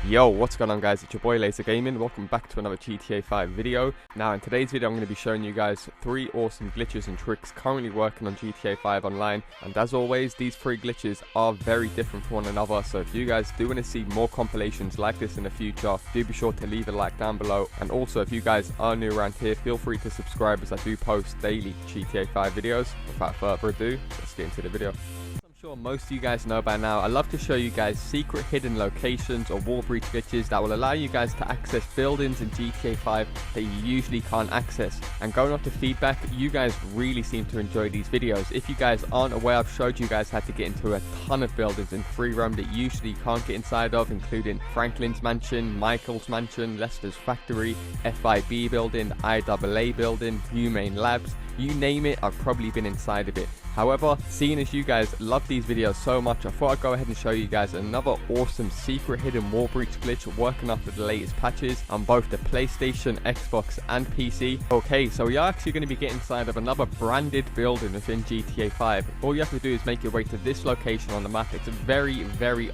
Yo, what's going on guys, it's your boy LaazrGaming. Welcome back to another GTA 5 video. Now in today's video I'm going to be showing you guys 3 awesome glitches and tricks currently working on GTA 5 online. And as always, these 3 glitches are very different from one another, so if you guys do want to see more compilations like this in the future, do be sure to leave a like down below. And also if you guys are new around here, feel free to subscribe as I do post daily GTA 5 videos. Without further ado, let's get into the video. Sure most of you guys know by now, I love to show you guys secret hidden locations or wall breach glitches that will allow you guys to access buildings in GTA 5 that you usually can't access. And going off the feedback, you guys really seem to enjoy these videos. If you guys aren't aware, I've showed you guys how to get into a ton of buildings in free roam that you usually can't get inside of, including Franklin's mansion, Michael's mansion, Lester's factory, FIB building, IAA building, Humane Labs. You name it, I've probably been inside of it. However, seeing as you guys love these videos so much, I thought I'd go ahead and show you guys another awesome secret hidden wall breach glitch working after the latest patches on both the PlayStation, Xbox and PC. Okay, so we are actually going to be getting inside of another branded building within GTA 5. All you have to do is make your way to this location on the map. It's a very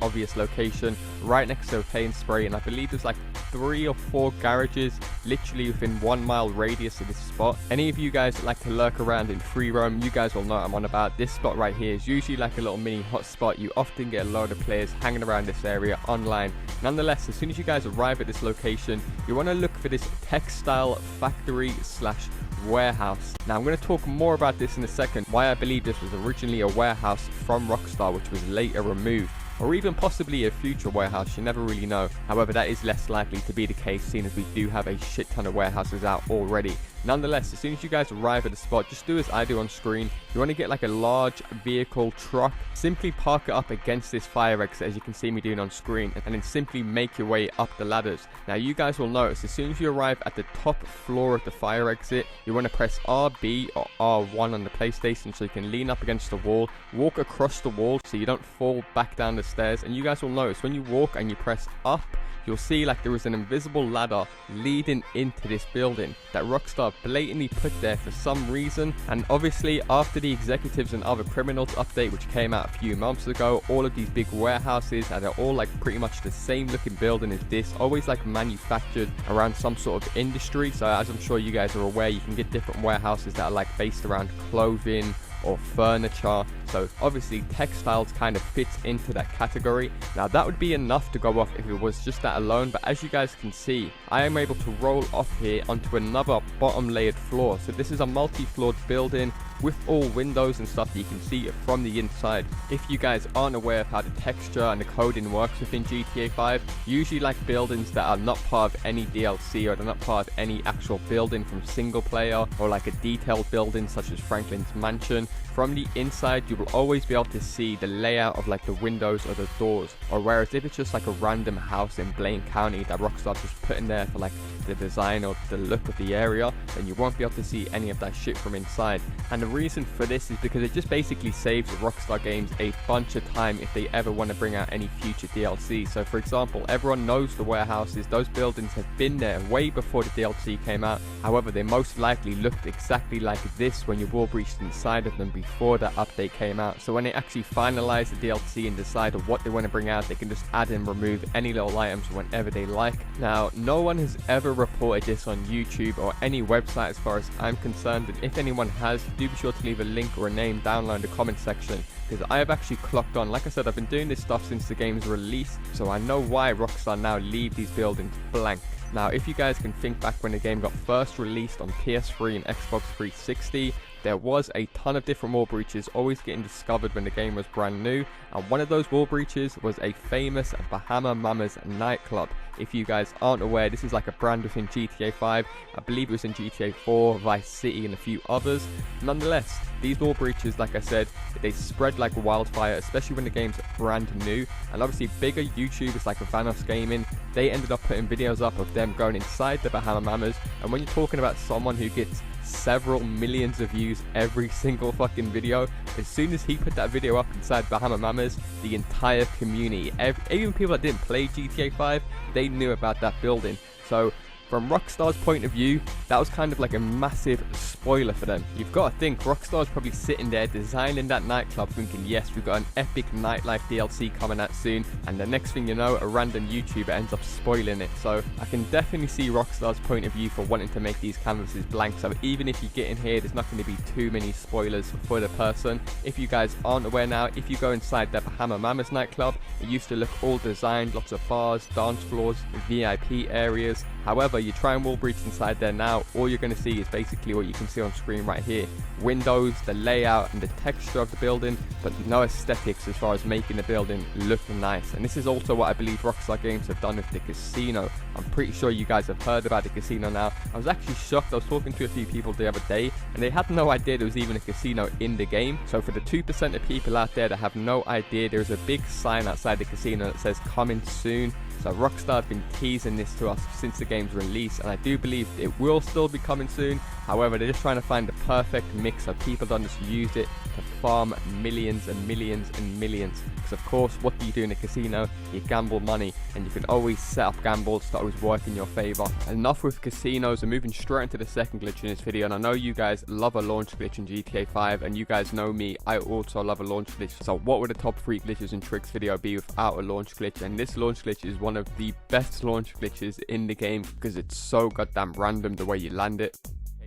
obvious location right next to a paint spray, and I believe there's like 3 or 4 garages literally within 1 mile radius of this spot. Any of you guys that like to lurk around in free roam, you guys will know what I'm on about. This spot right here is usually like a little mini hotspot. You often get a load of players hanging around this area online. Nonetheless, as soon as you guys arrive at this location, you want to look for this textile factory slash warehouse. Now I'm going to talk more about this in a second, why I believe this was originally a warehouse from Rockstar which was later removed, or even possibly a future warehouse, you never really know. However, that is less likely to be the case, seeing as we do have a shit ton of warehouses out already. Nonetheless, as soon as you guys arrive at the spot, just do as I do on screen. You want to get like a large vehicle truck, simply park it up against this fire exit as you can see me doing on screen, and then simply make your way up the ladders. Now you guys will notice as soon as you arrive at the top floor of the fire exit, you want to press RB or R1 on the PlayStation so you can lean up against the wall, walk across the wall so you don't fall back down the stairs. And you guys will notice when you walk and you press up, you'll see like there is an invisible ladder leading into this building that Rockstar blatantly put there for some reason. And obviously after the Executives and Other Criminals update, which came out a few months ago, all of these big warehouses that are all like pretty much the same looking building as this, always like manufactured around some sort of industry. So as I'm sure you guys are aware, you can get different warehouses that are like based around clothing or furniture, so obviously textiles kind of fits into that category. Now that would be enough to go off if it was just that alone, but as you guys can see, I am able to roll off here onto another bottom layered floor. So this is a multi-floored building with all windows and stuff that you can see from the inside. If you guys aren't aware of how the texture and the coding works within GTA 5, usually like buildings that are not part of any DLC or they're not part of any actual building from single player, or like a detailed building such as Franklin's mansion, from the inside you will always be able to see the layout of like the windows or the doors. Or whereas if it's just like a random house in Blaine County that Rockstar just put in there for like the design or the look of the area, then you won't be able to see any of that shit from inside. And the reason for this is because it just basically saves Rockstar Games a bunch of time if they ever want to bring out any future DLC. So for example, everyone knows the warehouses, those buildings have been there way before the DLC came out. However, they most likely looked exactly like this when you wall breached inside of them before that update came out. So when they actually finalize the DLC and decide on what they want to bring out, they can just add and remove any little items whenever they like. Now, no one has ever reported this on YouTube or any website as far as I'm concerned, and if anyone has, do be sure to leave a link or a name down in the comment section, because I have actually clocked on. Like I said, I've been doing this stuff since the game's release, so I know why Rockstar now leave these buildings blank. Now, if you guys can think back when the game got first released on PS3 and Xbox 360, there was a ton of different wall breaches always getting discovered when the game was brand new, and one of those wall breaches was a famous Bahama Mamas nightclub. If you guys aren't aware, this is like a brand within GTA 5, I believe it was in GTA 4, Vice City and a few others. Nonetheless, these wall breaches, like I said, they spread like wildfire, especially when the game's brand new, and obviously bigger YouTubers like LaazrGaming, they ended up putting videos up of them going inside the Bahama Mamas. And when you're talking about someone who gets several millions of views every single fucking video, as soon as he put that video up inside Bahama Mamas, the entire community, even people that didn't play GTA 5, they knew about that building. So from Rockstar's point of view, that was kind of like a massive spoiler for them. You've got to think, Rockstar's probably sitting there designing that nightclub thinking, yes, we've got an epic nightlife DLC coming out soon, and the next thing you know, a random YouTuber ends up spoiling it. So I can definitely see Rockstar's point of view for wanting to make these canvases blank, so even if you get in here, there's not going to be too many spoilers for the person. If you guys aren't aware now, if you go inside the Bahama Mamas nightclub, it used to look all designed, lots of bars, dance floors, VIP areas. However, you try and Wallbreach inside there now, all you're going to see is basically what you can see on screen right here. Windows, the layout and the texture of the building, but no aesthetics as far as making the building look nice. And this is also what I believe Rockstar Games have done with the casino. I'm pretty sure you guys have heard about the casino now. I was actually shocked. I was talking to a few people the other day and they had no idea there was even a casino in the game. So for the 2% of people out there that have no idea, there's a big sign outside the casino that says coming soon. So Rockstar have been teasing this to us since the game's release, and I do believe it will still be coming soon. However, they're just trying to find the perfect mix so people don't just use it to farm millions and millions and millions. Because of course, what do you do in a casino? You gamble money, and you can always set up gambles that always work in your favor. Enough with casinos, and moving straight into the second glitch in this video. And I know you guys love a launch glitch in GTA 5, and you guys know me, I also love a launch glitch. So what would the top 3 glitches and tricks video be without a launch glitch? And this launch glitch is one of the best launch glitches in the game because it's so goddamn random the way you land it.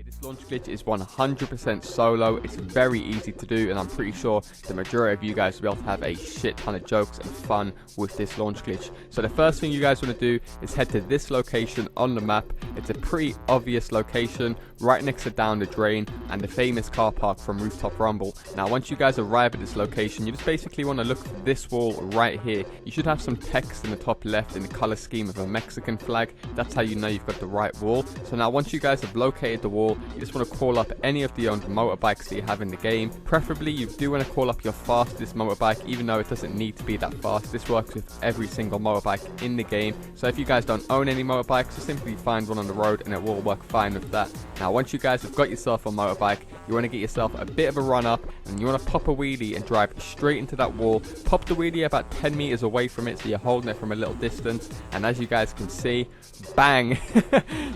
This launch glitch is 100% solo. It's very easy to do, and I'm pretty sure the majority of you guys will be able to have a shit ton of jokes and fun with this launch glitch. So the first thing you guys want to do is head to this location on the map. It's a pretty obvious location right next to Down the Drain and the famous car park from Rooftop Rumble. Now once you guys arrive at this location, you just basically want to look for this wall right here. You should have some text in the top left in the color scheme of a Mexican flag. That's how you know you've got the right wall. So now once you guys have located the wall, you just want to call up any of the owned motorbikes that you have in the game. Preferably you do want to call up your fastest motorbike, even though it doesn't need to be that fast. This works with every single motorbike in the game. So if you guys don't own any motorbikes, just simply find one on the road and it will work fine with that. Now once you guys have got yourself a motorbike, you want to get yourself a bit of a run up and you want to pop a wheelie and drive straight into that wall. Pop the wheelie about 10 meters away from it so you're holding it from a little distance, and as you guys can see, bang,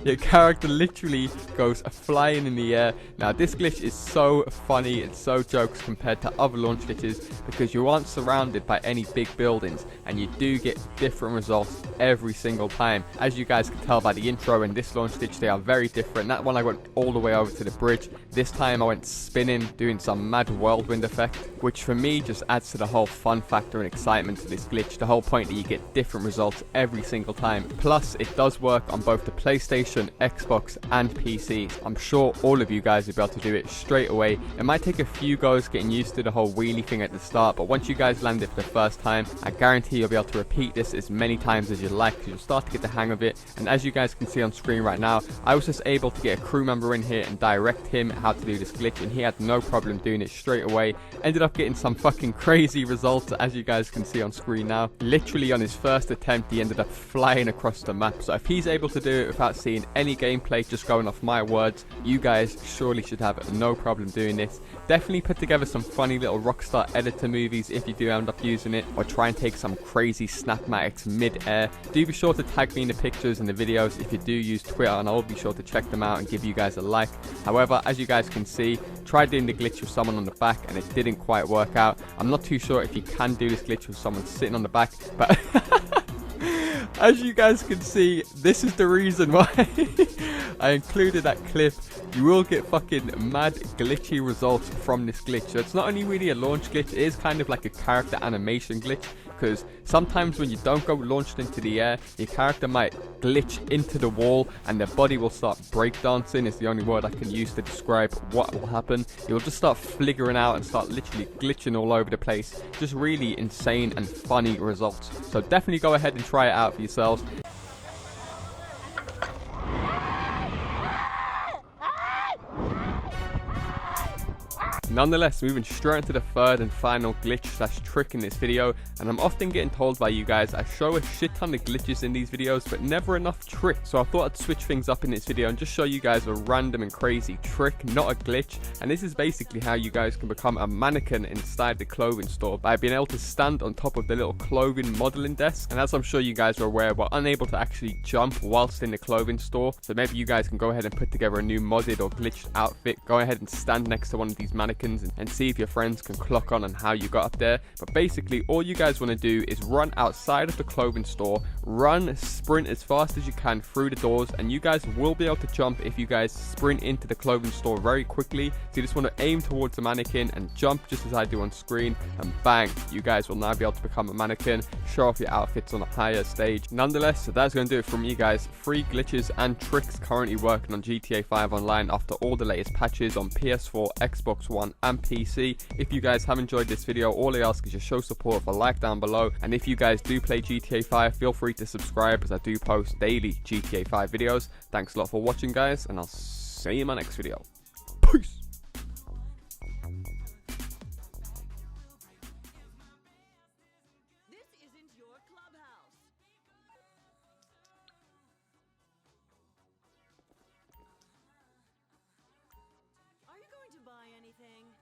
your character literally goes flying in the air. Now this glitch is so funny, it's so jokes compared to other launch glitches because you aren't surrounded by any big buildings and you do get different results every single time. As you guys can tell by the intro and this launch glitch, they are very different. That one I went all the way over to the bridge. This time I went spinning, doing some mad whirlwind effect, which for me just adds to the whole fun factor and excitement to this glitch. The whole point that you get different results every single time. Plus it does work on both the PlayStation, Xbox and PC. I'm sure all of you guys will be able to do it straight away. It might take a few goes getting used to the whole wheelie thing at the start, but once you guys land it for the first time, I guarantee you'll be able to repeat this as many times as you like. You'll start to get the hang of it, and as you guys can see on screen right now, I was just able to get a crew member in here and direct him how to do this glitch, and he had no problem doing it straight away. Ended up getting some fucking crazy results, as you guys can see on screen now. Literally on his first attempt, he ended up flying across the map. So if he's able to do it without seeing any gameplay, just going off my words, you guys surely should have no problem doing this. Definitely put together some funny little Rockstar editor movies if you do end up using it, or try and take some crazy snapmatics mid-air. Do be sure to tag me in the pictures and the videos if you do use Twitter, and I'll be sure to check them out and give you guys a like. However, as you guys can see, tried doing the glitch with someone on the back and it didn't quite work out. I'm not too sure if you can do this glitch with someone sitting on the back, but as you guys can see, this is the reason why I included that clip. You will get fucking mad glitchy results from this glitch. So it's not only really a launch glitch, it is kind of like a character animation glitch, because sometimes when you don't go launched into the air, your character might glitch into the wall and their body will start breakdancing, is the only word I can use to describe what will happen. You'll just start fliggering out and start literally glitching all over the place. Just really insane and funny results. So definitely go ahead and try it out for yourselves. Nonetheless, moving straight into the third and final glitch slash trick in this video, and I'm often getting told by you guys I show a shit ton of glitches in these videos but never enough tricks, so I thought I'd switch things up in this video and just show you guys a random and crazy trick, not a glitch. And this is basically how you guys can become a mannequin inside the clothing store by being able to stand on top of the little clothing modeling desk. And as I'm sure you guys are aware, we're unable to actually jump whilst in the clothing store, so maybe you guys can go ahead and put together a new modded or glitched outfit, go ahead and stand next to one of these mannequins and see if your friends can clock on how you got up there. But basically all you guys want to do is run outside of the clothing store, run, sprint as fast as you can through the doors, and you guys will be able to jump if you guys sprint into the clothing store very quickly. So you just want to aim towards the mannequin and jump just as I do on screen, and bang, you guys will now be able to become a mannequin, show off your outfits on a higher stage. Nonetheless, so that's going to do it from me guys. 3 glitches and tricks currently working on GTA 5 Online after all the latest patches on PS4, Xbox One and PC. If you guys have enjoyed this video, all I ask is just show support with a like down below, and if you guys do play GTA 5, feel free to subscribe as I do post daily GTA 5 videos. Thanks a lot for watching guys, and I'll see you in my next video. Peace! This isn't your clubhouse. Are you going to buy anything?